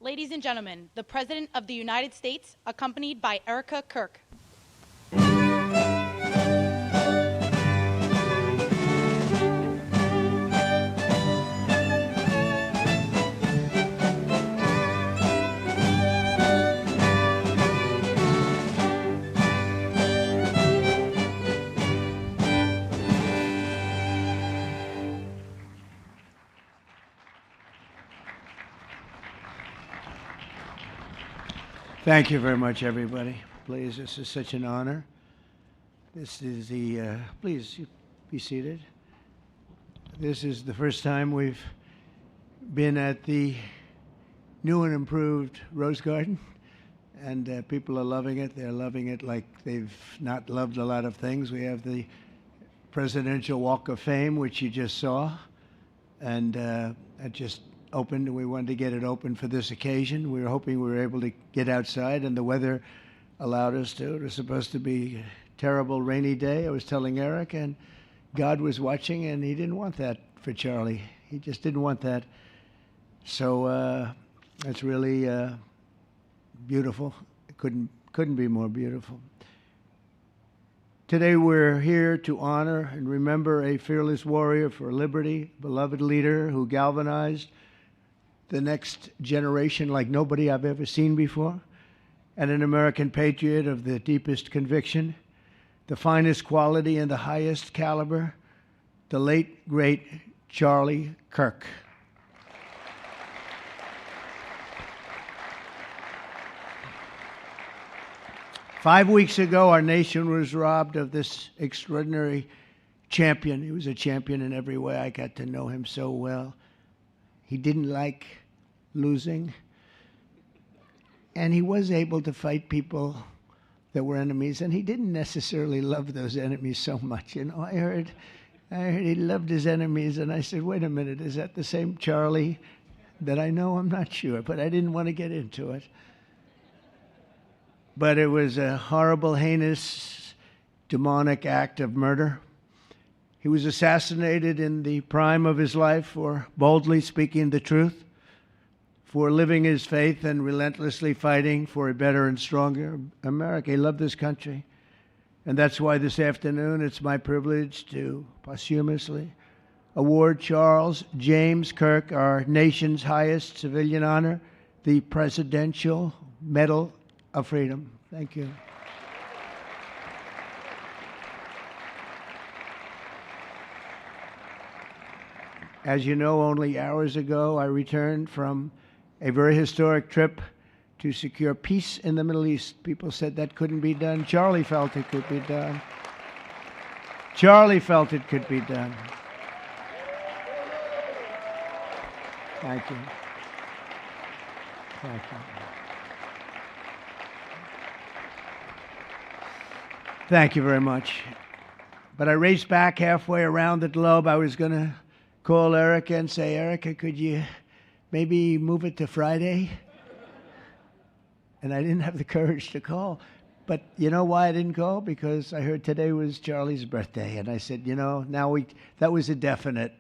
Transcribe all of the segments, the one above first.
Ladies and gentlemen, the President of the United States, accompanied by Erika Kirk. Thank you very much, everybody. Please, this is such an honor. This is the, please be seated. This is the first time we've been at the new and improved Rose Garden, and people are loving it. They're loving it like they've not loved a lot of things. We have the Presidential Walk of Fame, which you just saw, and it just opened, and we wanted to get it open for this occasion. We were hoping we were able to get outside, and the weather allowed us to. It was supposed to be a terrible rainy day. I was telling Erika, and God was watching, and he didn't want that for Charlie. He just didn't want that. So it's really beautiful. It couldn't be more beautiful. Today we're here to honor and remember a fearless warrior for liberty, beloved leader who galvanized the next generation like nobody I've ever seen before, and an American patriot of the deepest conviction, the finest quality and the highest caliber, the late, great Charlie Kirk. Five weeks ago, our nation was robbed of this extraordinary champion. He was a champion in every way. I got to know him so well. He didn't like losing, and he was able to fight people that were enemies, and he didn't necessarily love those enemies so much. You know, I heard he loved his enemies, and I said, wait a minute, is that the same Charlie that I know? I'm not sure, but I didn't want to get into it. But it was a horrible, heinous, demonic act of murder. He was assassinated in the prime of his life for boldly speaking the truth, for living his faith and relentlessly fighting for a better and stronger America. He loved this country. And that's why this afternoon it's my privilege to posthumously award Charles James Kirk our nation's highest civilian honor, the Presidential Medal of Freedom. Thank you. As you know, only hours ago, I returned from a very historic trip to secure peace in the Middle East. People said that couldn't be done. Charlie felt it could be done. Charlie felt it could be done. Thank you. Thank you. Thank you very much. But I raced back halfway around the globe. I was going to call Erika and say, Erika, could you maybe move it to Friday? And I didn't have the courage to call. But you know why I didn't call? Because I heard today was Charlie's birthday. And I said, you know, that was a definite.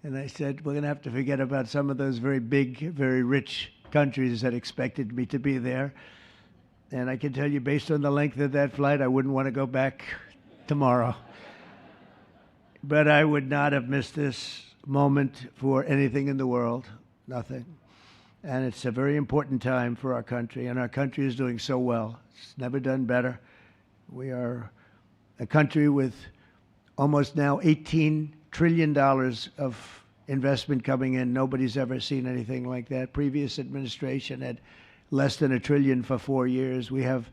And I said, we're going to have to forget about some of those very big, very rich countries that expected me to be there. And I can tell you, based on the length of that flight, I wouldn't want to go back tomorrow. But I would not have missed this moment for anything in the world, nothing. And it's a very important time for our country, and our country is doing so well. It's never done better. We are a country with almost now $18 trillion of investment coming in. Nobody's ever seen anything like that. Previous administration had less than $1 trillion for 4 years. We have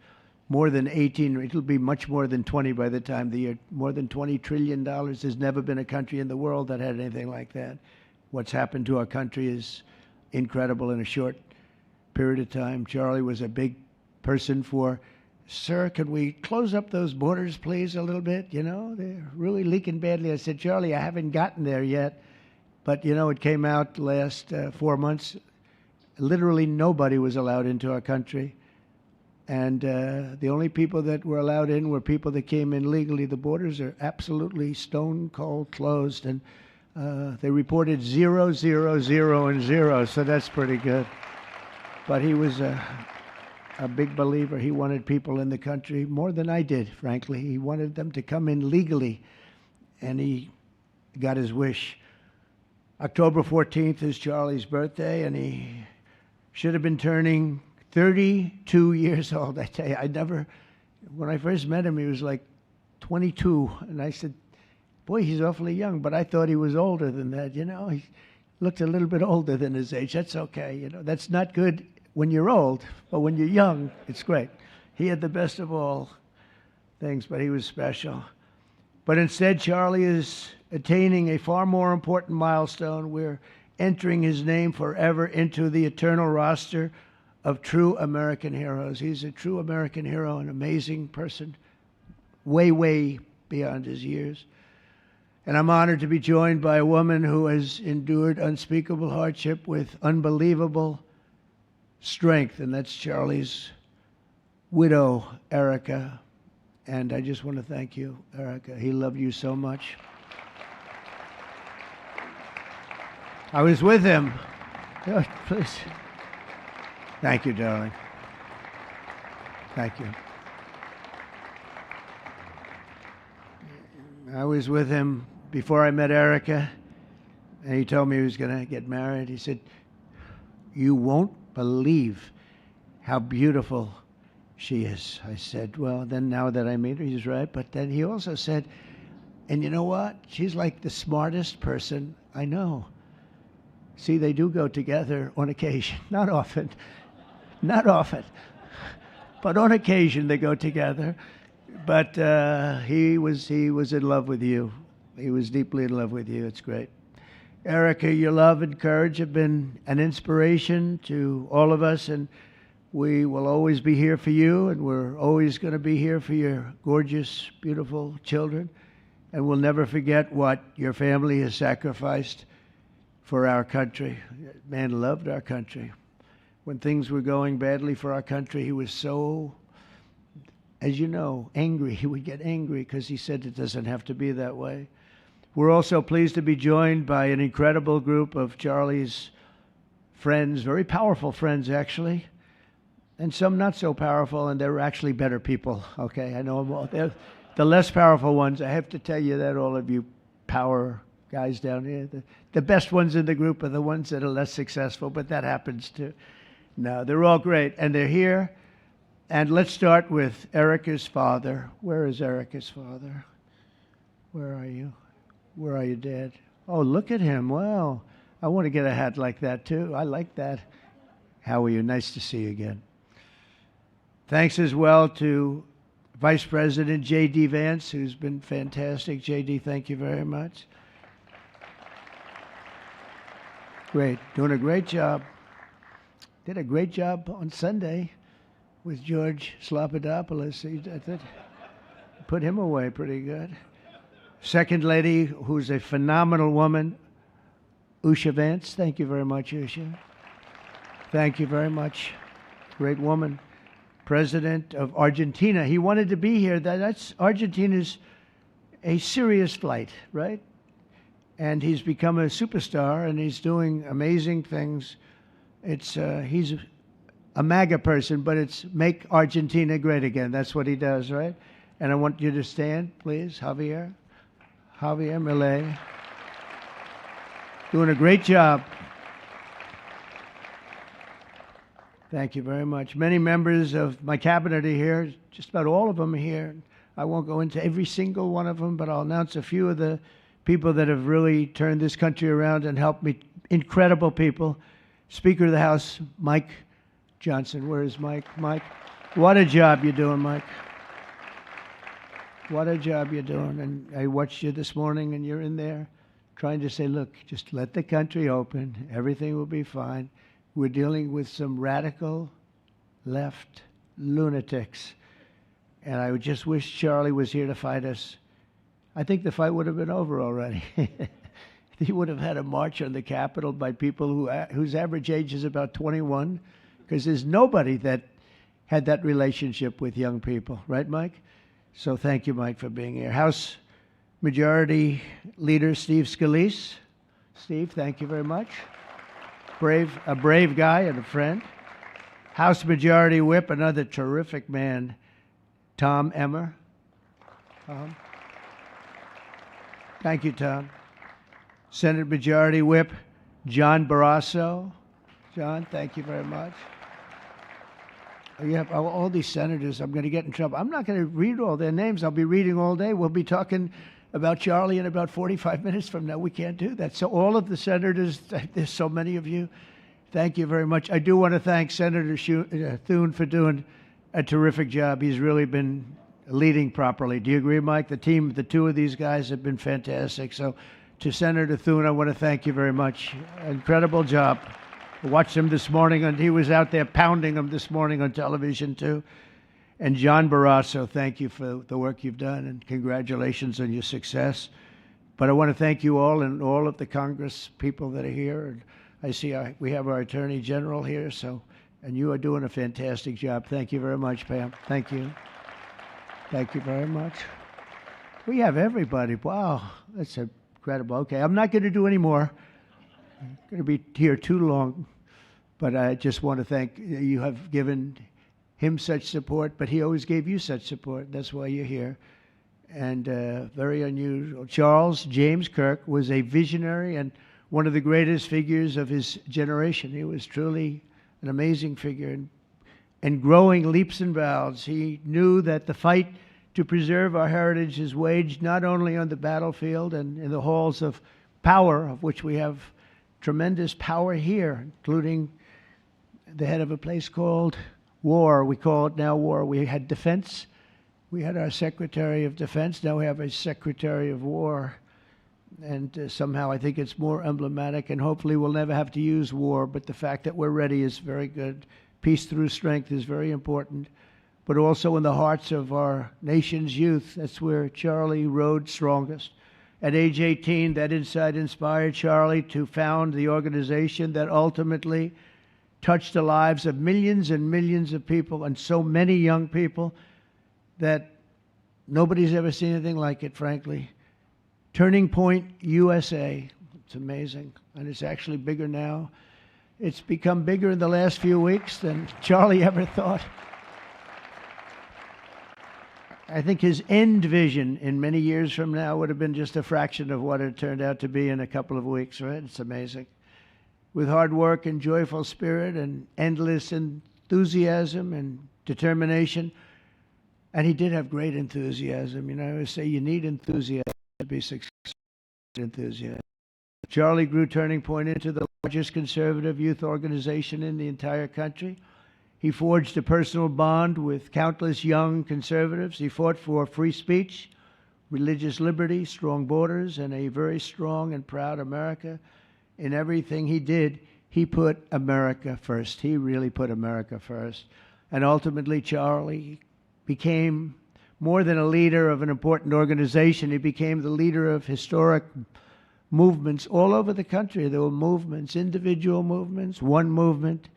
more than 18, it'll be much more than 20 by the time the year, more than $20 trillion. There's never been a country in the world that had anything like that. What's happened to our country is incredible in a short period of time. Charlie was a big person for, sir, could we close up those borders, please, a little bit? You know, they're really leaking badly. I said, Charlie, I haven't gotten there yet. But, you know, it came out last 4 months. Literally nobody was allowed into our country. And the only people that were allowed in were people that came in legally. The borders are absolutely stone cold closed, and they reported 0, 0, 0, and 0, so that's pretty good. But he was a big believer. He wanted people in the country more than I did, frankly. He wanted them to come in legally, and he got his wish. October 14th is Charlie's birthday, and he should have been turning 32 years old. I tell you, when I first met him, he was like 22. And I said, boy, he's awfully young. But I thought he was older than that, you know. He looked a little bit older than his age. That's okay, you know. That's not good when you're old, but when you're young, it's great. He had the best of all things, but he was special. But instead, Charlie is attaining a far more important milestone. We're entering his name forever into the eternal roster of true American heroes. He's a true American hero, an amazing person, way, way beyond his years. And I'm honored to be joined by a woman who has endured unspeakable hardship with unbelievable strength, and that's Charlie's widow, Erika. And I just want to thank you, Erika. He loved you so much. I was with him. Oh, please. Thank you, darling. Thank you. I was with him before I met Erika, and he told me he was going to get married. He said, you won't believe how beautiful she is. I said, well, then now that I meet her, he's right. But then he also said, and you know what? She's like the smartest person I know. See, they do go together on occasion. Not often. Not often. But on occasion they go together. But he was in love with you. He was deeply in love with you. It's great. Erika, your love and courage have been an inspiration to all of us, and we will always be here for you, and we're always going to be here for your gorgeous, beautiful children. And we'll never forget what your family has sacrificed for our country. Man loved our country. When things were going badly for our country, he was so, as you know, angry. He would get angry because he said it doesn't have to be that way. We're also pleased to be joined by an incredible group of Charlie's friends, very powerful friends, actually, and some not so powerful, and they're actually better people, okay? I know them all. They're the less powerful ones. I have to tell you that, all of you power guys down here. The best ones in the group are the ones that are less successful, but that happens too. No, they're all great, and they're here. And let's start with Erika's father. Where is Erika's father? Where are you? Where are you, Dad? Oh, look at him. Wow. I want to get a hat like that, too. I like that. How are you? Nice to see you again. Thanks as well to Vice President J.D. Vance, who's been fantastic. J.D., thank you very much. Great. Doing a great job. Did a great job on Sunday with George Slopadopoulos. Put him away pretty good. Second lady, who's a phenomenal woman, Usha Vance. Thank you very much, Usha. Thank you very much. Great woman. President of Argentina. He wanted to be here. That's Argentina's a serious flight, right? And he's become a superstar, and he's doing amazing things. He's a MAGA person, but it's make Argentina great again. That's what he does, right? And I want you to stand, please, Javier Milei. Doing a great job. Thank you very much. Many members of my cabinet are here. Just about all of them are here. I won't go into every single one of them, but I'll announce a few of the people that have really turned this country around and helped me. Incredible people. Speaker of the House, Mike Johnson. Where is Mike? Mike, what a job you're doing, Mike. What a job you're doing. And I watched you this morning, and you're in there trying to say, look, just let the country open. Everything will be fine. We're dealing with some radical left lunatics. And I would just wish Charlie was here to fight us. I think the fight would have been over already. He would have had a march on the Capitol by people whose average age is about 21, because there's nobody that had that relationship with young people. Right, Mike? So thank you, Mike, for being here. House Majority Leader Steve Scalise. Steve, thank you very much. A brave guy and a friend. House Majority Whip, another terrific man, Tom Emmer. Thank you, Tom. Senate Majority Whip, John Barrasso. John, thank you very much. You have all these senators. I'm going to get in trouble. I'm not going to read all their names. I'll be reading all day. We'll be talking about Charlie in about 45 minutes from now. We can't do that. So all of the senators, there's so many of you, thank you very much. I do want to thank Senator Thune for doing a terrific job. He's really been leading properly. Do you agree, Mike? The team, the two of these guys have been fantastic. So to Senator Thune, I want to thank you very much. Incredible job. I watched him this morning, and he was out there pounding them this morning on television, too. And John Barrasso, thank you for the work you've done, and congratulations on your success. But I want to thank you all and all of the Congress people that are here. And I see we have our Attorney General here, and you are doing a fantastic job. Thank you very much, Pam. Thank you. Thank you very much. We have everybody. Wow, that's incredible. Okay, I'm not going to do any more. I'm going to be here too long, but I just want to thank you. Have given him such support, but he always gave you such support. That's why you're here. And very unusual. Charles James Kirk was a visionary and one of the greatest figures of his generation. He was truly an amazing figure and growing leaps and bounds. He knew that the fight to preserve our heritage is waged not only on the battlefield and in the halls of power, of which we have tremendous power here, including the head of a place called war. We call it now war. We had defense. We had our Secretary of Defense. Now we have a Secretary of War. And somehow I think it's more emblematic, and hopefully we'll never have to use war, but the fact that we're ready is very good. Peace through strength is very important, but also in the hearts of our nation's youth. That's where Charlie rode strongest. At age 18, that insight inspired Charlie to found the organization that ultimately touched the lives of millions and millions of people, and so many young people that nobody's ever seen anything like it, frankly. Turning Point USA. It's amazing, and it's actually bigger now. It's become bigger in the last few weeks than Charlie ever thought. I think his end vision in many years from now would have been just a fraction of what it turned out to be in a couple of weeks, right? It's amazing. With hard work and joyful spirit and endless enthusiasm and determination. And he did have great enthusiasm. You know, I always say you need enthusiasm to be successful. Enthusiasm. Charlie grew Turning Point into the largest conservative youth organization in the entire country. He forged a personal bond with countless young conservatives. He fought for free speech, religious liberty, strong borders, and a very strong and proud America. In everything he did, he put America first. He really put America first. And ultimately, Charlie became more than a leader of an important organization. He became the leader of historic movements all over the country. There were movements, individual movements, one movement,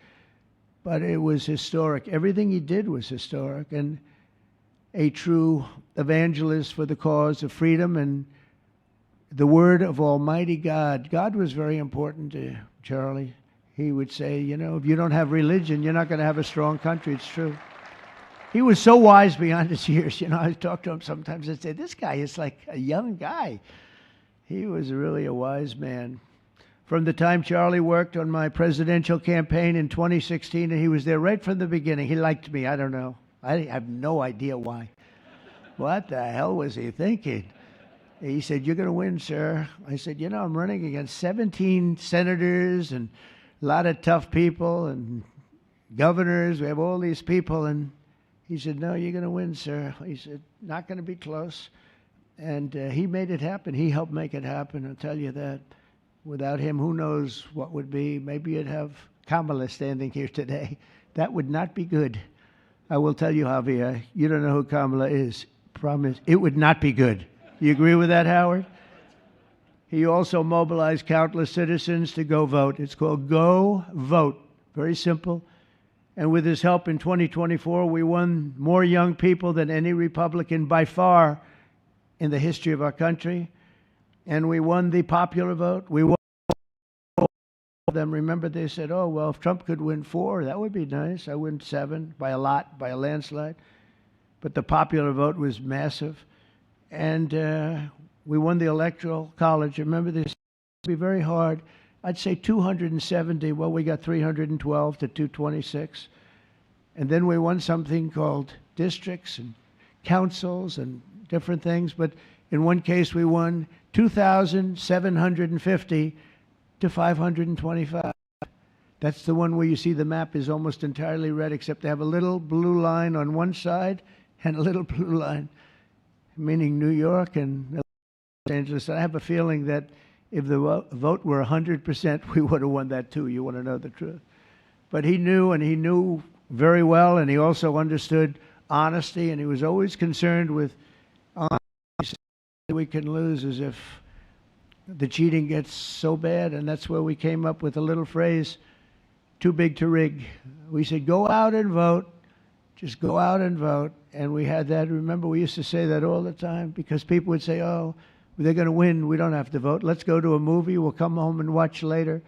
but it was historic. Everything he did was historic, and a true evangelist for the cause of freedom and the word of Almighty God. God was very important to Charlie. He would say, you know, if you don't have religion, you're not going to have a strong country. It's true. He was so wise beyond his years. You know, I talk to him sometimes and say, this guy is like a young guy. He was really a wise man. From the time Charlie worked on my presidential campaign in 2016, and he was there right from the beginning. He liked me. I don't know. I have no idea why. What the hell was he thinking? He said, you're going to win, sir. I said, you know, I'm running against 17 senators and a lot of tough people and governors. We have all these people. And he said, no, you're going to win, sir. He said, not going to be close. And he made it happen. He helped make it happen, I'll tell you that. Without him, who knows what would be. Maybe you'd have Kamala standing here today. That would not be good. I will tell you, Javier, you don't know who Kamala is. Promise, it would not be good. You agree with that, Howard? He also mobilized countless citizens to go vote. It's called Go Vote. Very simple. And with his help in 2024, we won more young people than any Republican by far in the history of our country. And we won the popular vote. We won them. Remember, they said, oh, well, if Trump could win 4, that would be nice. I win 7 by a lot, by a landslide. But the popular vote was massive. And we won the Electoral College. Remember, this would be very hard. I'd say 270. Well, we got 312 to 226. And then we won something called districts and councils and different things. But in one case, we won 2,750 to 525. That's the one where you see the map is almost entirely red, except they have a little blue line on one side and a little blue line, meaning New York and Los Angeles. I have a feeling that if the vote were 100%, we would have won that too. You want to know the truth. But he knew, and he knew very well, and he also understood honesty, and he was always concerned with honesty. We can lose as if the cheating gets so bad, and that's where we came up with a little phrase, too big to rig. We said, go out and vote. Just go out and vote. And we had that. Remember, we used to say that all the time because people would say, oh, they're going to win. We don't have to vote. Let's go to a movie. We'll come home and watch later.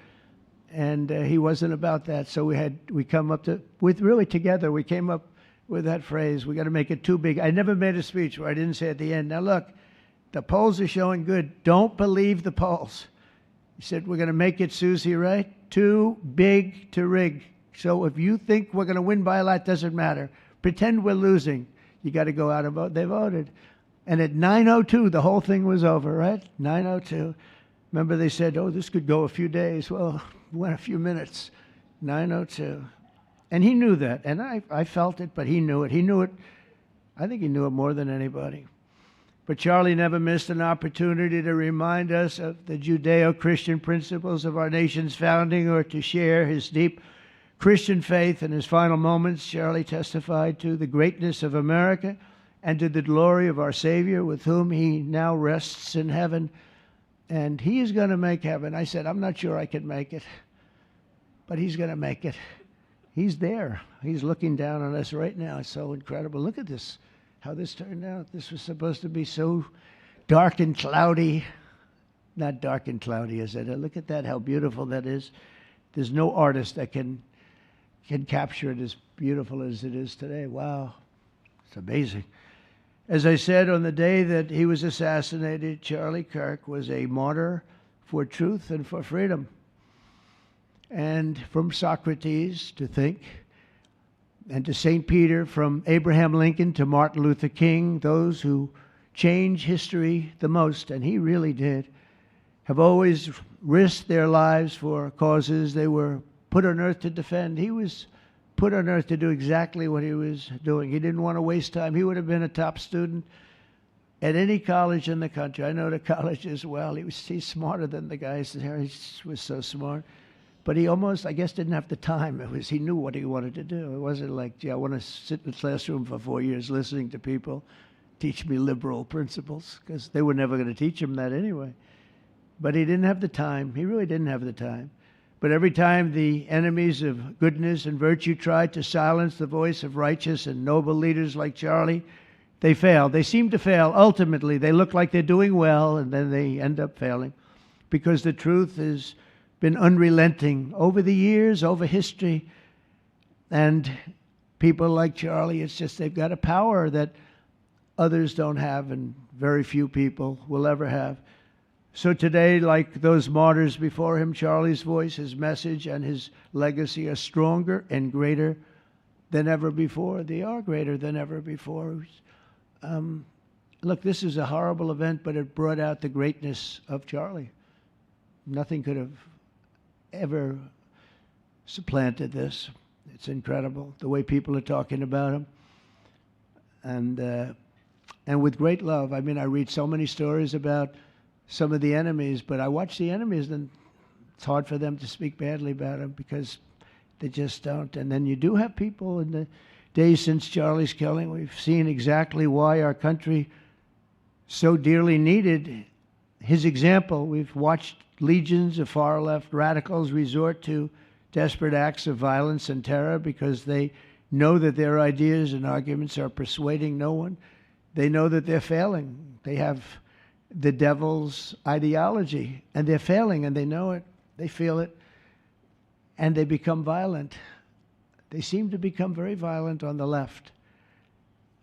And he wasn't about that. So we come up to, with really together, we came up with that phrase, we got to make it too big. I never made a speech where I didn't say at the end, now look, the polls are showing good. Don't believe the polls. He said, we're going to make it, Susie, right? Too big to rig. So if you think we're going to win by a lot, doesn't matter. Pretend we're losing. You got to go out and vote. They voted. And at 9:02, the whole thing was over, right? 9:02. Remember they said, oh, this could go a few days. Well, it went a few minutes. 9:02. And he knew that. And I felt it, but he knew it. He knew it. I think he knew it more than anybody. But Charlie never missed an opportunity to remind us of the Judeo-Christian principles of our nation's founding or to share his deep Christian faith. In his final moments, Charlie testified to the greatness of America and to the glory of our Savior, with whom he now rests in heaven. And he is going to make heaven. I said, I'm not sure I can make it, but he's going to make it. He's there. He's looking down on us right now. It's so incredible. Look at this, how this turned out. This was supposed to be so dark and cloudy. Not dark and cloudy, is it? Look at that, how beautiful that is. There's no artist that can capture it as beautiful as it is today. Wow. It's amazing. As I said, on the day that he was assassinated, Charlie Kirk was a martyr for truth and for freedom. And from Socrates to think, and to St. Peter, from Abraham Lincoln to Martin Luther King, those who change history the most, and he really did, have always risked their lives for causes they were put on earth to defend. He was put on earth to do exactly what he was doing. He didn't want to waste time. He would have been a top student at any college in the country. I know the college as well. He's smarter than the guys there. He was so smart. But he almost, I guess, didn't have the time. He knew what he wanted to do. It wasn't like, gee, I want to sit in the classroom for 4 years listening to people teach me liberal principles, because they were never going to teach him that anyway. But he didn't have the time. He really didn't have the time. But every time the enemies of goodness and virtue tried to silence the voice of righteous and noble leaders like Charlie, they failed. They seem to fail. Ultimately, they look like they're doing well, and then they end up failing, because the truth has been unrelenting over the years, over history. And people like Charlie, it's just they've got a power that others don't have, and very few people will ever have. So today, like those martyrs before him, Charlie's voice, his message, and his legacy are stronger and greater than ever before. They are greater than ever before. Look, this is a horrible event, but it brought out the greatness of Charlie. Nothing could have ever supplanted this. It's incredible, the way people are talking about him. And with great love. I mean, I read so many stories about some of the enemies, but I watch the enemies, and it's hard for them to speak badly about him because they just don't. And then you do have people in the days since Charlie's killing, we've seen exactly why our country so dearly needed his example. We've watched legions of far-left radicals resort to desperate acts of violence and terror because they know that their ideas and arguments are persuading no one. They know that they're failing. They have the devil's ideology, and they're failing, and they know it. They feel it, and they become violent. They seem to become very violent on the left.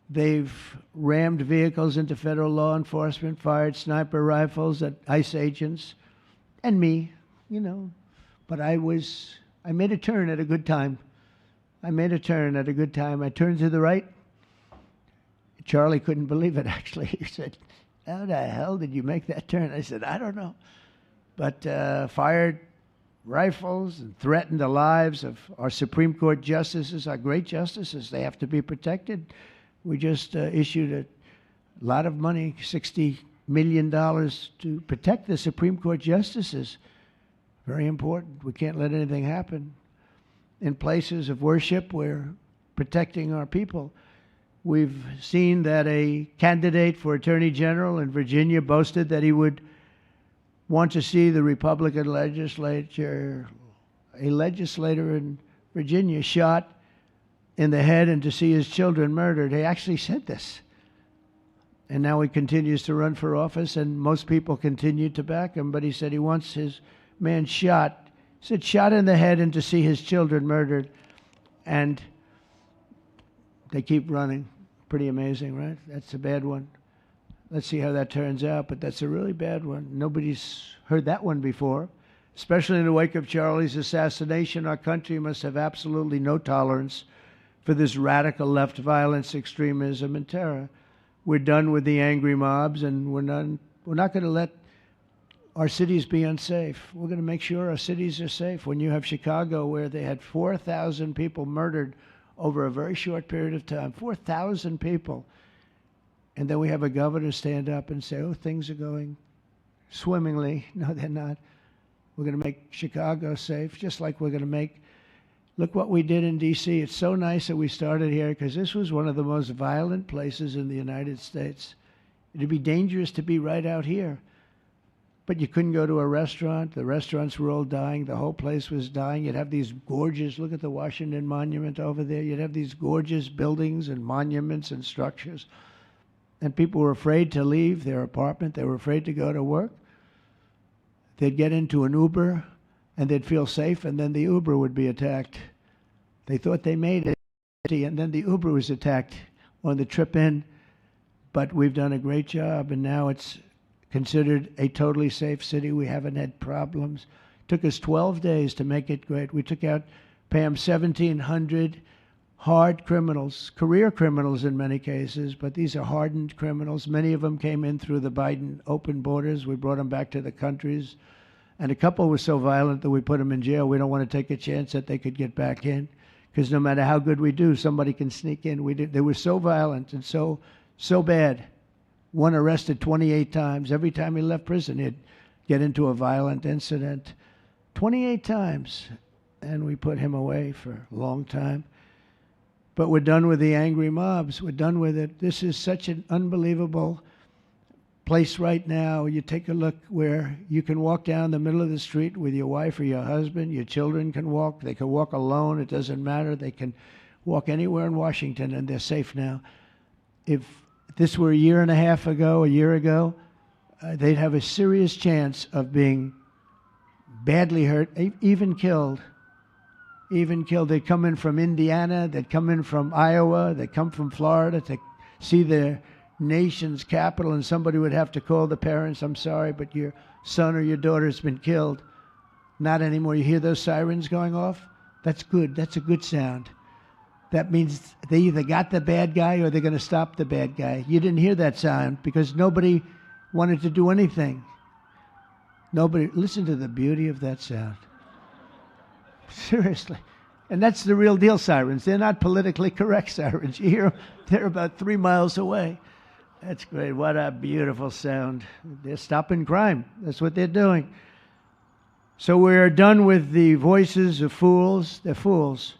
They've rammed vehicles into federal law enforcement, fired sniper rifles at ICE agents, and me, you know. But I made a turn at a good time. I turned to the right. Charlie couldn't believe it, actually. He said, "How the hell did you make that turn?" I said, "I don't know." But fired rifles and threatened the lives of our Supreme Court justices, our great justices. They have to be protected. We just issued a lot of money, $60 million, to protect the Supreme Court justices. Very important. We can't let anything happen. In places of worship, we're protecting our people. We've seen that a candidate for Attorney General in Virginia boasted that he would want to see the Republican legislature, a legislator in Virginia, shot in the head and to see his children murdered. He actually said this. And now he continues to run for office, and most people continue to back him, but he said he wants his man shot. He said shot in the head and to see his children murdered. And they keep running. Pretty amazing, right? That's a bad one. Let's see how that turns out, but that's a really bad one. Nobody's heard that one before. Especially in the wake of Charlie's assassination, our country must have absolutely no tolerance for this radical left violence, extremism, and terror. We're done with the angry mobs, and we're not going to let our cities be unsafe. We're going to make sure our cities are safe. When you have Chicago, where they had 4,000 people murdered over a very short period of time, 4,000 people, and then we have a governor stand up and say, "Oh, things are going swimmingly." No, they're not. We're going to make Chicago safe, just like we're going to make. Look what we did in D.C. It's so nice that we started here, because this was one of the most violent places in the United States. It'd be dangerous to be right out here. But you couldn't go to a restaurant. The restaurants were all dying. The whole place was dying. You'd have these gorgeous, look at the Washington Monument over there. You'd have these gorgeous buildings and monuments and structures. And people were afraid to leave their apartment. They were afraid to go to work. They'd get into an Uber, and they'd feel safe, and then the Uber would be attacked. They thought they made it, and then the Uber was attacked on the trip in. But we've done a great job, and now it's considered a totally safe city. We haven't had problems. It took us 12 days to make it great. We took out, Pam, 1,700 hard criminals, career criminals in many cases, but these are hardened criminals. Many of them came in through the Biden open borders. We brought them back to the countries. And a couple were so violent that we put them in jail. We don't want to take a chance that they could get back in, because no matter how good we do, somebody can sneak in. They were so violent and so bad. One arrested 28 times. Every time he left prison, he'd get into a violent incident. 28 times. And we put him away for a long time. But we're done with the angry mobs. We're done with it. This is such an unbelievable place right now. You take a look where you can walk down the middle of the street with your wife or your husband. Your children can walk. They can walk alone. It doesn't matter. They can walk anywhere in Washington, and they're safe now. If this were a year ago, they'd have a serious chance of being badly hurt, even killed. They'd come in from Indiana, they'd come in from Iowa, they'd come from Florida to see their nation's capital, and somebody would have to call the parents, "I'm sorry, but your son or your daughter's been killed." Not anymore. You hear those sirens going off? That's good. That's a good sound. That means they either got the bad guy or they're going to stop the bad guy. You didn't hear that sound because nobody wanted to do anything. Listen to the beauty of that sound. Seriously. And that's the real deal sirens. They're not politically correct sirens. You hear them, they're about 3 miles away. That's great. What a beautiful sound. They're stopping crime. That's what they're doing. So we're done with the voices of fools. They're fools.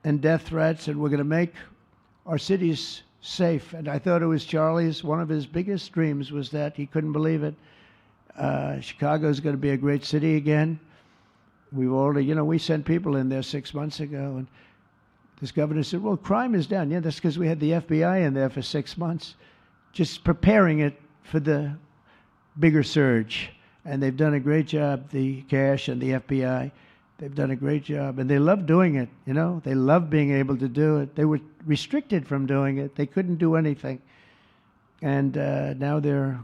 And death threats, and we're going to make our cities safe. And I thought it was Charlie's, one of his biggest dreams was that he couldn't believe it. Chicago's going to be a great city again. We've already, we sent people in there 6 months ago, and this governor said, well, crime is down. Yeah, that's because we had the FBI in there for 6 months, just preparing it for the bigger surge. And they've done a great job, the cash and the FBI. They've done a great job, and they love doing it, They love being able to do it. They were restricted from doing it. They couldn't do anything. And now they're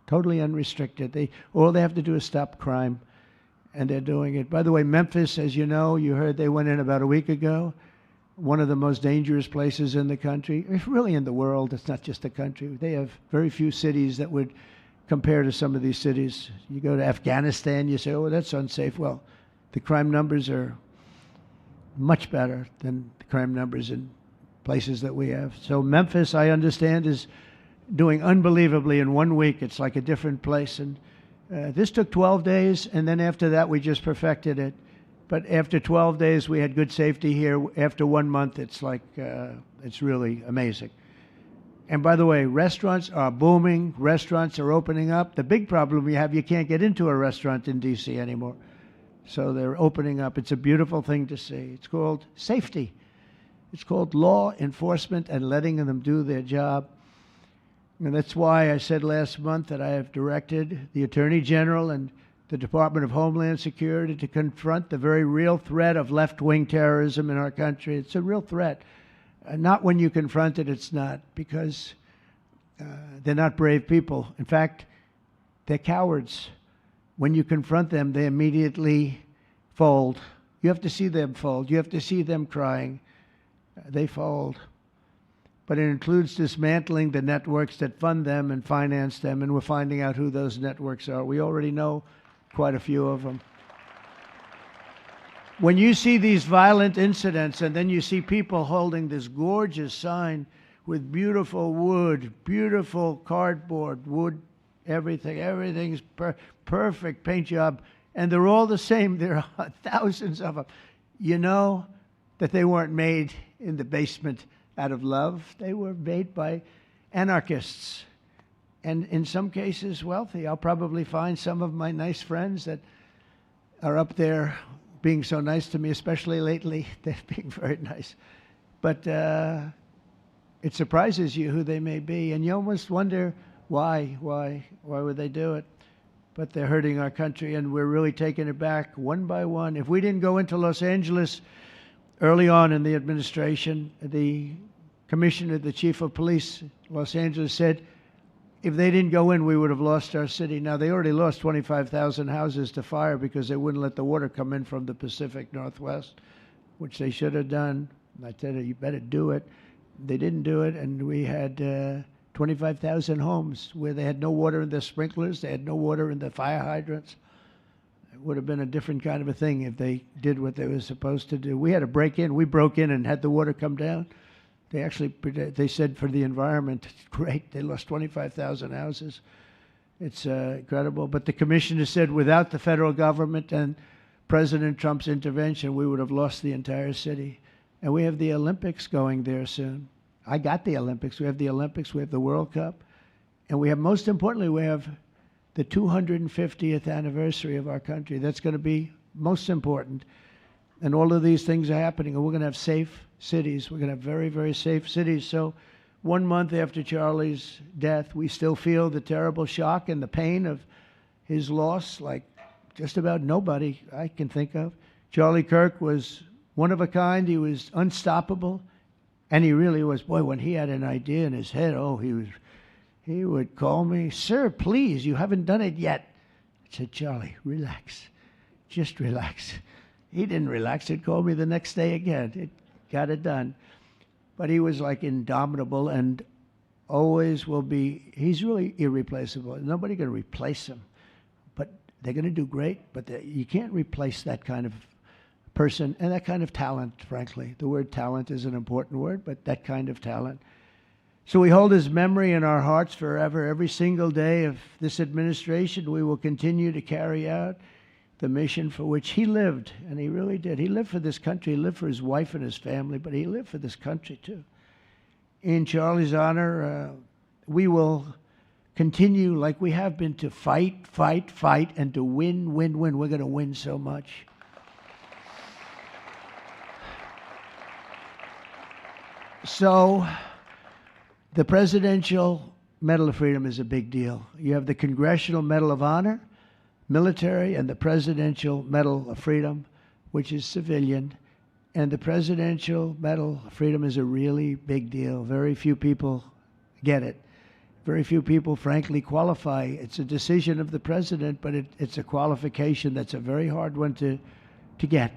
totally unrestricted. All they have to do is stop crime, and they're doing it. By the way, Memphis, as you know, you heard they went in about a week ago, one of the most dangerous places in the country. It's really in the world. It's not just the country. They have very few cities that would compare to some of these cities. You go to Afghanistan, you say, oh, that's unsafe. Well, the crime numbers are much better than the crime numbers in places that we have. So Memphis, I understand, is doing unbelievably in 1 week. It's like a different place. And this took 12 days, and then after that, we just perfected it. But after 12 days, we had good safety here. After 1 month, it's like, it's really amazing. And by the way, restaurants are booming. Restaurants are opening up. The big problem we have, you can't get into a restaurant in D.C. anymore. So they're opening up. It's a beautiful thing to see. It's called safety. It's called law enforcement and letting them do their job. And that's why I said last month that I have directed the Attorney General and the Department of Homeland Security to confront the very real threat of left-wing terrorism in our country. It's a real threat. Not when you confront it, it's not, because they're not brave people. In fact, they're cowards. When you confront them, they immediately fold. You have to see them fold. You have to see them crying. They fold. But it includes dismantling the networks that fund them and finance them, and we're finding out who those networks are. We already know quite a few of them. When you see these violent incidents and then you see people holding this gorgeous sign with beautiful wood, beautiful cardboard, wood, everything's perfect paint job, and they're all the same. There are thousands of them. You know that they weren't made in the basement out of love. They were made by anarchists, and in some cases wealthy. I'll probably find some of my nice friends that are up there being so nice to me, especially lately. They're being very nice. But it surprises you who they may be, and you almost wonder why would they do it? But they're hurting our country, and we're really taking it back one by one. If we didn't go into Los Angeles early on in the administration, the commissioner, the chief of police in Los Angeles said, if they didn't go in, we would have lost our city. Now, they already lost 25,000 houses to fire because they wouldn't let the water come in from the Pacific Northwest, which they should have done. I said, you better do it. They didn't do it, and we had 25,000 homes where they had no water in their sprinklers, they had no water in the fire hydrants. It would have been a different kind of a thing if they did what they were supposed to do. We had to break in. We broke in and had the water come down. They said for the environment, great, they lost 25,000 houses. It's incredible. But the commissioner said without the federal government and President Trump's intervention, we would have lost the entire city. And we have the Olympics going there soon. I got the Olympics. We have the Olympics. We have the World Cup. And we have, most importantly, we have the 250th anniversary of our country. That's going to be most important. And all of these things are happening. And we're going to have safe cities. We're going to have very, very safe cities. So 1 month after Charlie's death, we still feel the terrible shock and the pain of his loss, like just about nobody I can think of. Charlie Kirk was one of a kind. He was unstoppable. And he really was. Boy, when he had an idea in his head, he would call me, sir, please, you haven't done it yet. I said, Charlie, relax. Just relax. He didn't relax. He'd call me the next day again. It got it done. But he was like indomitable and always will be. He's really irreplaceable. Nobody going to replace him. But they're going to do great. But you can't replace that kind of person and that kind of talent, frankly. The word talent is an important word, but that kind of talent. So we hold his memory in our hearts forever. Every single day of this administration, we will continue to carry out the mission for which he lived, and he really did. He lived for this country. He lived for his wife and his family, but he lived for this country too. In Charlie's honor, we will continue like we have been to fight, and to win. We're going to win so much. So the Presidential Medal of Freedom is a big deal. You have the Congressional Medal of Honor, military, and the Presidential Medal of Freedom, which is civilian. And the Presidential Medal of Freedom is a really big deal. Very few people get it. Very few people, frankly, qualify. It's a decision of the president, but it's a qualification that's a very hard one to get.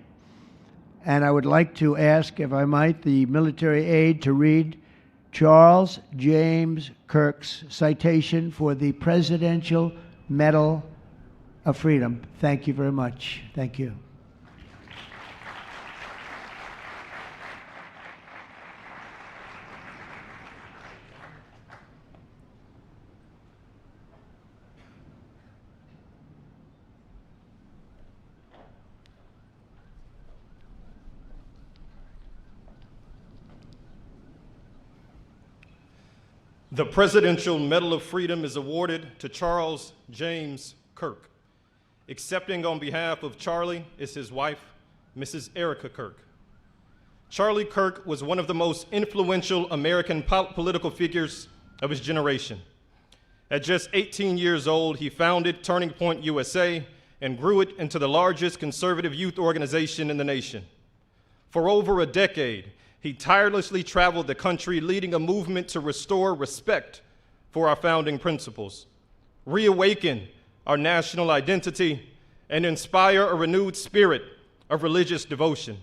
And I would like to ask, if I might, the military aide to read Charles James Kirk's citation for the Presidential Medal of Freedom. Thank you very much. Thank you. The Presidential Medal of Freedom is awarded to Charles James Kirk. Accepting on behalf of Charlie is his wife, Mrs. Erika Kirk. Charlie Kirk was one of the most influential American political figures of his generation. At just 18 years old, he founded Turning Point USA and grew it into the largest conservative youth organization in the nation. For over a decade, he tirelessly traveled the country, leading a movement to restore respect for our founding principles, reawaken our national identity, and inspire a renewed spirit of religious devotion.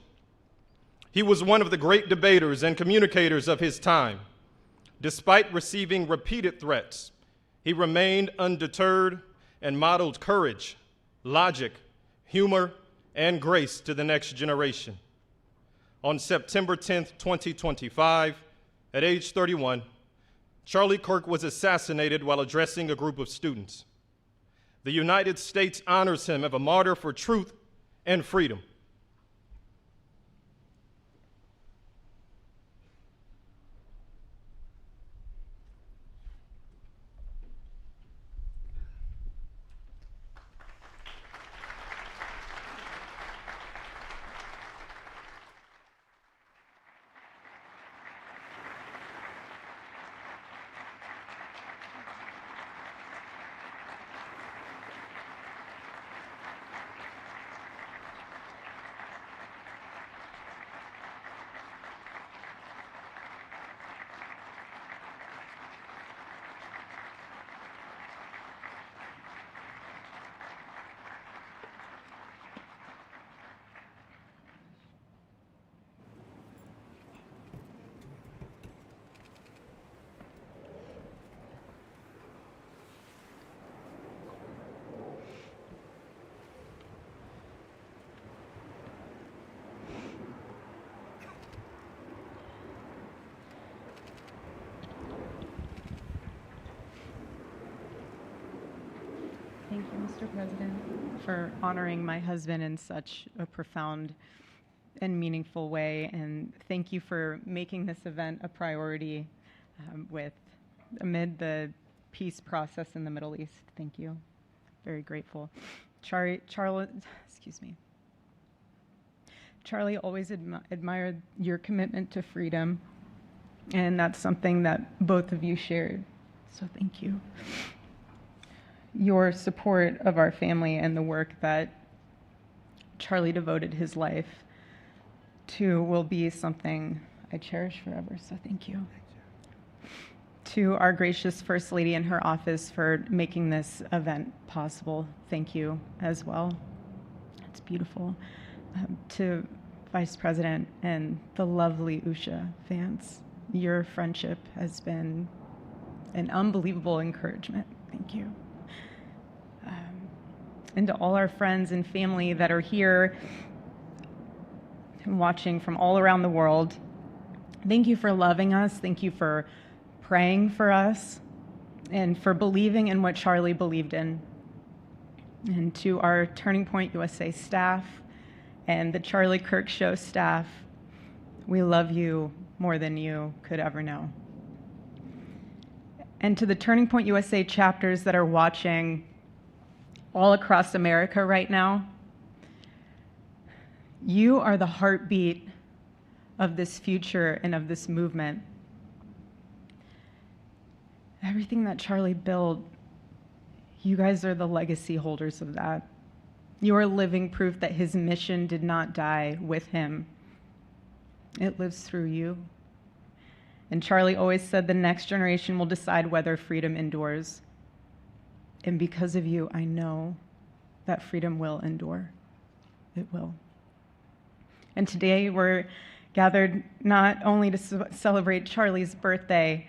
He was one of the great debaters and communicators of his time. Despite receiving repeated threats, he remained undeterred and modeled courage, logic, humor, and grace to the next generation. On September 10th, 2025, at age 31, Charlie Kirk was assassinated while addressing a group of students. The United States honors him as a martyr for truth and freedom. Thank you, Mr. President, for honoring my husband in such a profound and meaningful way. And thank you for making this event a priority amid the peace process in the Middle East. Thank you. Very grateful. Charlie always admired your commitment to freedom, and that's something that both of you shared. So thank you. Your support of our family and the work that Charlie devoted his life to will be something I cherish forever, so thank you. To our gracious First Lady in her office for making this event possible, thank you as well. It's beautiful. To Vice President and the lovely Usha fans, your friendship has been an unbelievable encouragement. Thank you. And to all our friends and family that are here and watching from all around the world, thank you for loving us. Thank you for praying for us and for believing in what Charlie believed in. And to our Turning Point USA staff and the Charlie Kirk Show staff, we love you more than you could ever know. And to the Turning Point USA chapters that are watching all across America right now, you are the heartbeat of this future and of this movement. Everything that Charlie built, you guys are the legacy holders of that. You are living proof that his mission did not die with him. It lives through you. And Charlie always said the next generation will decide whether freedom endures. And because of you, I know that freedom will endure. It will. And today we're gathered not only to celebrate Charlie's birthday,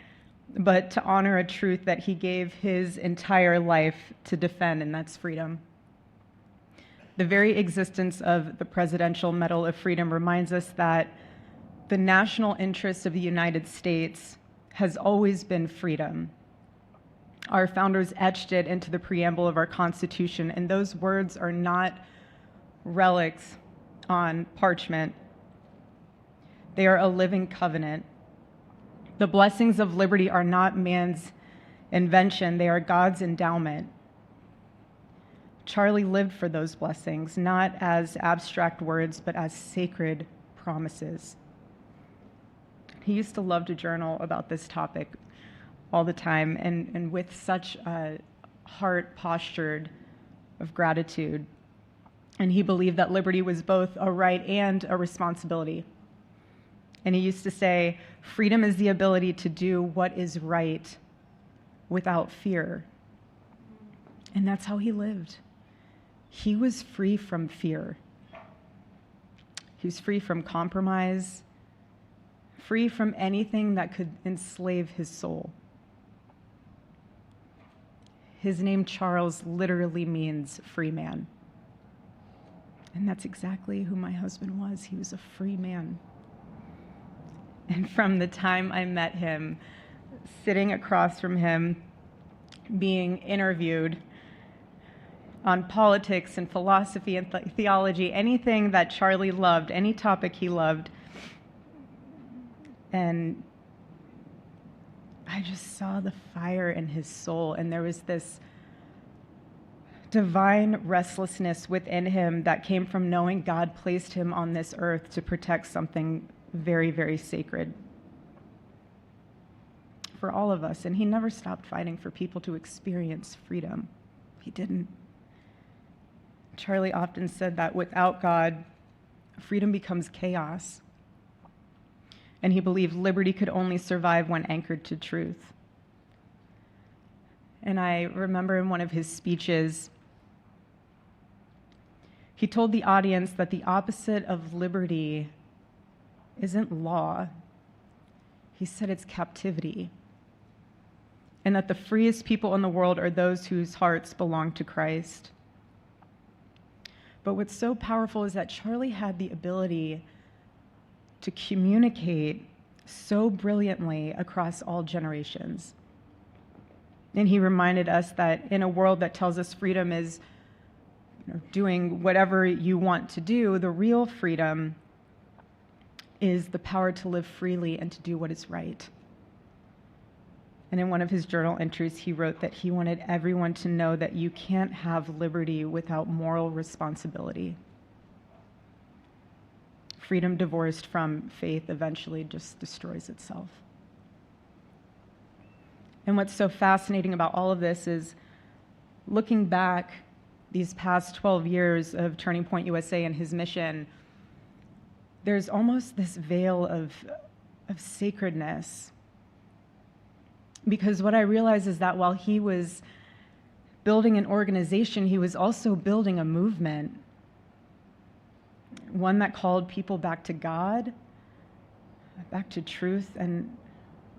but to honor a truth that he gave his entire life to defend, and that's freedom. The very existence of the Presidential Medal of Freedom reminds us that the national interest of the United States has always been freedom. Our founders etched it into the preamble of our Constitution, and those words are not relics on parchment. They are a living covenant. The blessings of liberty are not man's invention, they are God's endowment. Charlie lived for those blessings, not as abstract words, but as sacred promises. He used to love to journal about this topic all the time, and with such a heart postured of gratitude. And he believed that liberty was both a right and a responsibility. And he used to say, freedom is the ability to do what is right without fear. And that's how he lived. He was free from fear. He was free from compromise, free from anything that could enslave his soul. His name, Charles, literally means free man. And that's exactly who my husband was. He was a free man. And from the time I met him, sitting across from him, being interviewed on politics and philosophy and theology, anything that Charlie loved, any topic he loved, and I just saw the fire in his soul, and there was this divine restlessness within him that came from knowing God placed him on this earth to protect something very, very sacred for all of us. And he never stopped fighting for people to experience freedom. He didn't. Charlie often said that without God, freedom becomes chaos. And he believed liberty could only survive when anchored to truth. And I remember in one of his speeches, he told the audience that the opposite of liberty isn't law. He said it's captivity. And that the freest people in the world are those whose hearts belong to Christ. But what's so powerful is that Charlie had the ability to communicate so brilliantly across all generations. And he reminded us that in a world that tells us freedom is doing whatever you want to do, the real freedom is the power to live freely and to do what is right. And in one of his journal entries, he wrote that he wanted everyone to know that you can't have liberty without moral responsibility. Freedom divorced from faith eventually just destroys itself. And what's so fascinating about all of this is looking back these past 12 years of Turning Point USA and his mission, there's almost this veil of sacredness. Because what I realize is that while he was building an organization, he was also building a movement. One that called people back to God, back to truth, and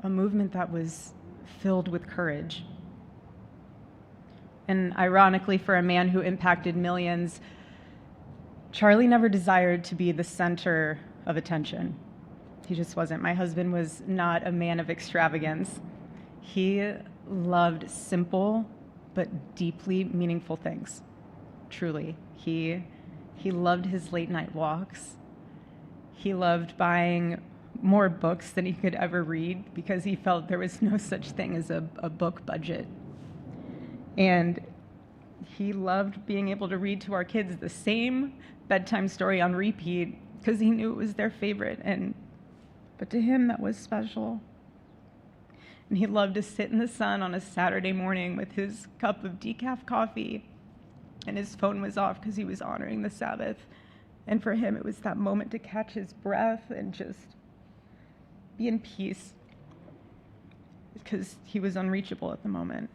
a movement that was filled with courage. And ironically, for a man who impacted millions, Charlie never desired to be the center of attention. He just wasn't. My husband was not a man of extravagance. He loved simple but deeply meaningful things, truly. He loved his late night walks. He loved buying more books than he could ever read because he felt there was no such thing as a book budget. And he loved being able to read to our kids the same bedtime story on repeat because he knew it was their favorite. And but to him that was special. And he loved to sit in the sun on a Saturday morning with his cup of decaf coffee, and his phone was off because he was honoring the Sabbath. And for him, it was that moment to catch his breath and just be in peace, because he was unreachable at the moment.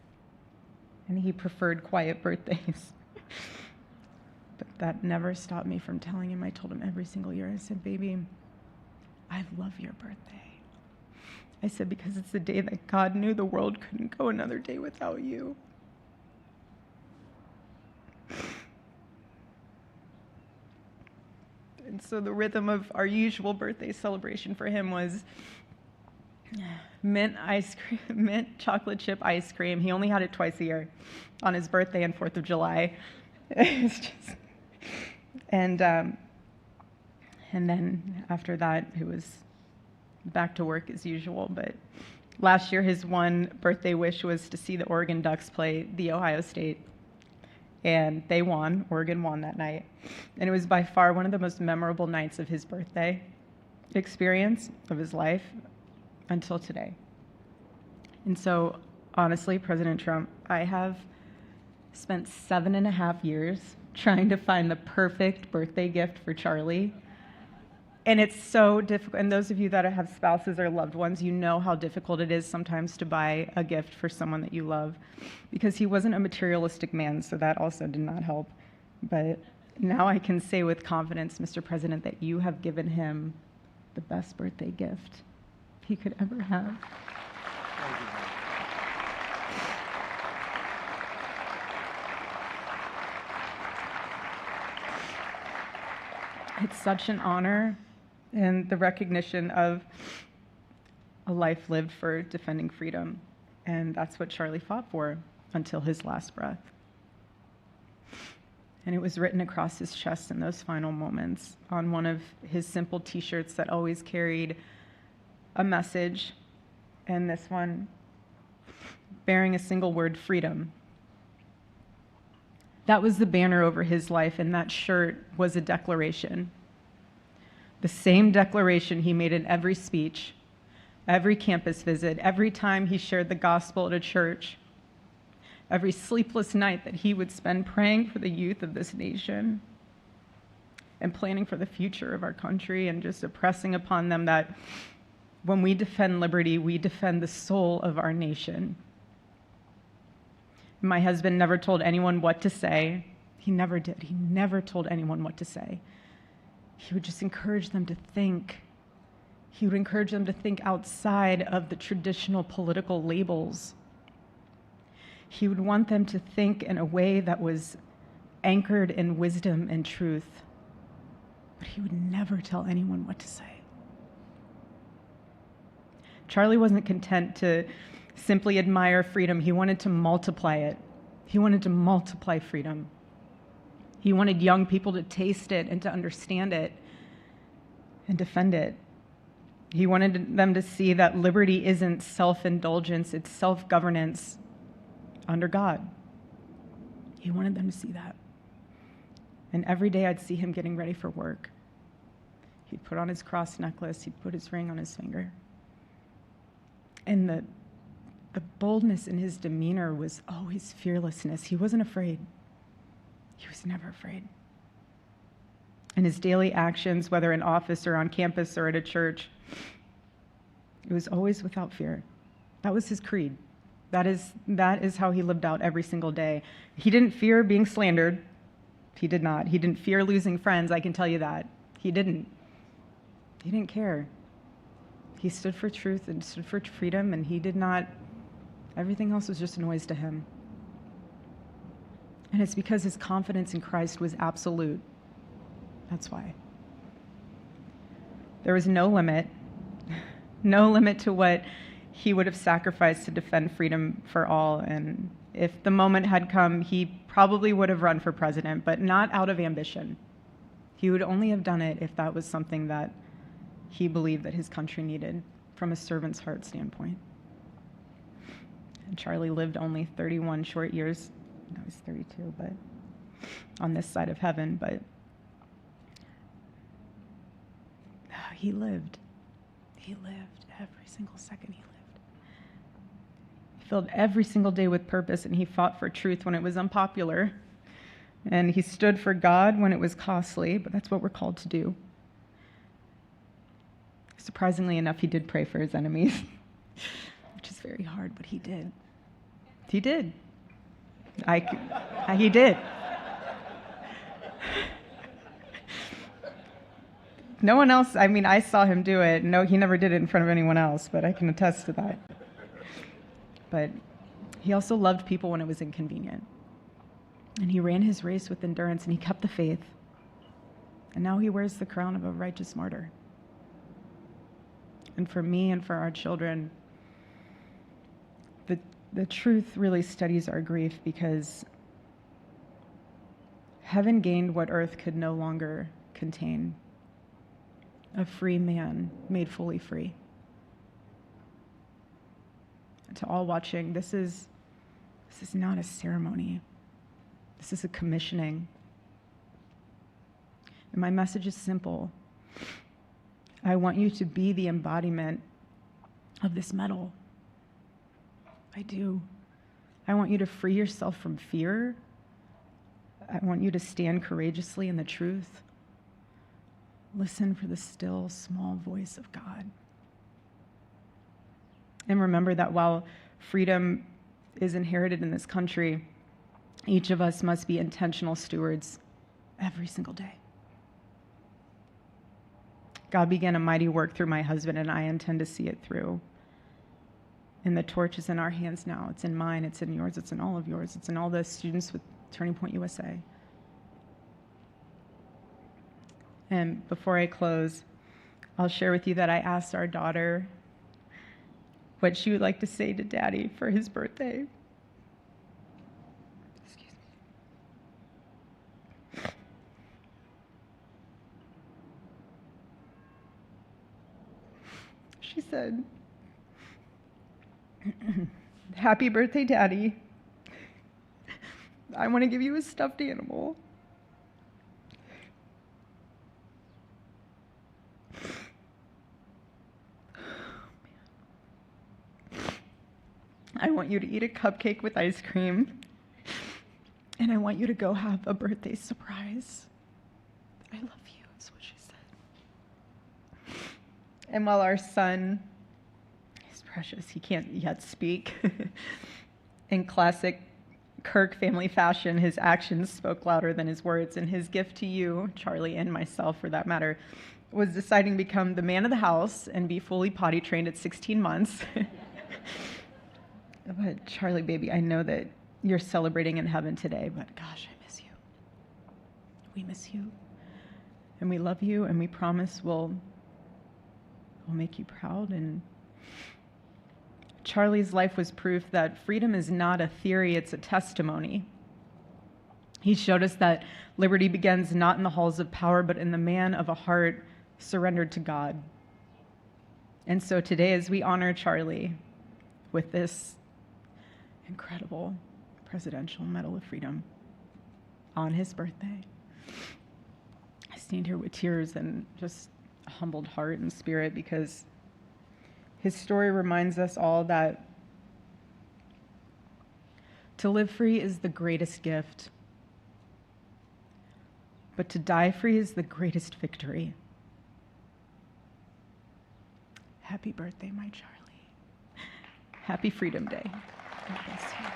And he preferred quiet birthdays. But that never stopped me from telling him. I told him every single year, I said, baby, I love your birthday. I said, because it's the day that God knew the world couldn't go another day without you. And so the rhythm of our usual birthday celebration for him was mint ice cream, mint chocolate chip ice cream. He only had it twice a year, on his birthday and 4th of July. It's just, and then after that, it was back to work as usual. But last year, his one birthday wish was to see the Oregon Ducks play the Ohio State. And they won. Oregon won that night. And it was by far one of the most memorable nights of his birthday experience of his life until today. And so, honestly, President Trump, I have spent 7.5 years trying to find the perfect birthday gift for Charlie. And it's so difficult. And those of you that have spouses or loved ones, you know how difficult it is sometimes to buy a gift for someone that you love, because he wasn't a materialistic man, so that also did not help. But now I can say with confidence, Mr. President, that you have given him the best birthday gift he could ever have. It's such an honor, and the recognition of a life lived for defending freedom. And that's what Charlie fought for until his last breath. And it was written across his chest in those final moments on one of his simple t-shirts that always carried a message, and this one bearing a single word, freedom. That was the banner over his life, and that shirt was a declaration. The same declaration he made in every speech, every campus visit, every time he shared the gospel at a church, every sleepless night that he would spend praying for the youth of this nation and planning for the future of our country, and just impressing upon them that when we defend liberty, we defend the soul of our nation. My husband never told anyone what to say. He never did. He never told anyone what to say. He would just encourage them to think. He would encourage them to think outside of the traditional political labels. He would want them to think in a way that was anchored in wisdom and truth. But he would never tell anyone what to say. Charlie wasn't content to simply admire freedom. He wanted to multiply it. He wanted to multiply freedom. He wanted young people to taste it and to understand it and defend it. He wanted them to see that liberty isn't self-indulgence, it's self-governance under God. He wanted them to see that. And every day I'd see him getting ready for work. He'd put on his cross necklace, he'd put his ring on his finger. And the boldness in his demeanor was always fearlessness. He wasn't afraid. He was never afraid. In his daily actions, whether in office or on campus or at a church, it was always without fear. That was his creed. That is how he lived out every single day. He didn't fear being slandered. He did not. He didn't fear losing friends, I can tell you that. He didn't. He didn't care. He stood for truth and stood for freedom, and he did not, everything else was just noise to him. And it's because his confidence in Christ was absolute. That's why. There was no limit to what he would have sacrificed to defend freedom for all. And if the moment had come, he probably would have run for president, but not out of ambition. He would only have done it if that was something that he believed that his country needed from a servant's heart standpoint. And Charlie lived only 31 short years. No, he's 32, but on this side of heaven, but he lived. he lived, every single second he lived. He filled every single day with purpose, and he fought for truth when it was unpopular. And he stood for God when it was costly, but that's what we're called to do. Surprisingly enough, he did pray for his enemies, which is very hard, but he did. He did. He did. No one else, I saw him do it. No, he never did it in front of anyone else, but I can attest to that. But he also loved people when it was inconvenient. And he ran his race with endurance, and he kept the faith. And now he wears the crown of a righteous martyr. And for me and for our children, the truth really steadies our grief, because heaven gained what earth could no longer contain: a free man made fully free. And to all watching, this is not a ceremony. This is a commissioning. And my message is simple. I want you to be the embodiment of this medal. I do. I want you to free yourself from fear. I want you to stand courageously in the truth. Listen for the still, small voice of God. And remember that while freedom is inherited in this country, each of us must be intentional stewards every single day. God began a mighty work through my husband, and I intend to see it through. And the torch is in our hands now. It's in mine, it's in yours, it's in all of yours, it's in all the students with Turning Point USA. And before I close, I'll share with you that I asked our daughter what she would like to say to Daddy for his birthday. Excuse me. She said, "Happy birthday, Daddy. I want to give you a stuffed animal. I want you to eat a cupcake with ice cream, and I want you to go have a birthday surprise. I love you," is what she said. And while our son is precious, he can't yet speak, in classic Kirk family fashion, his actions spoke louder than his words, and his gift to you, Charlie, and myself for that matter, was deciding to become the man of the house and be fully potty trained at 16 months. But Charlie, baby, I know that you're celebrating in heaven today, but gosh, I miss you. We miss you. And we love you, and we promise we'll make you proud. And Charlie's life was proof that freedom is not a theory, it's a testimony. He showed us that liberty begins not in the halls of power, but in the man of a heart surrendered to God. And so today, as we honor Charlie with this incredible Presidential Medal of Freedom on his birthday, I stand here with tears and just a humbled heart and spirit, because his story reminds us all that to live free is the greatest gift, but to die free is the greatest victory. Happy birthday, my Charlie. Happy Freedom Day. God bless you.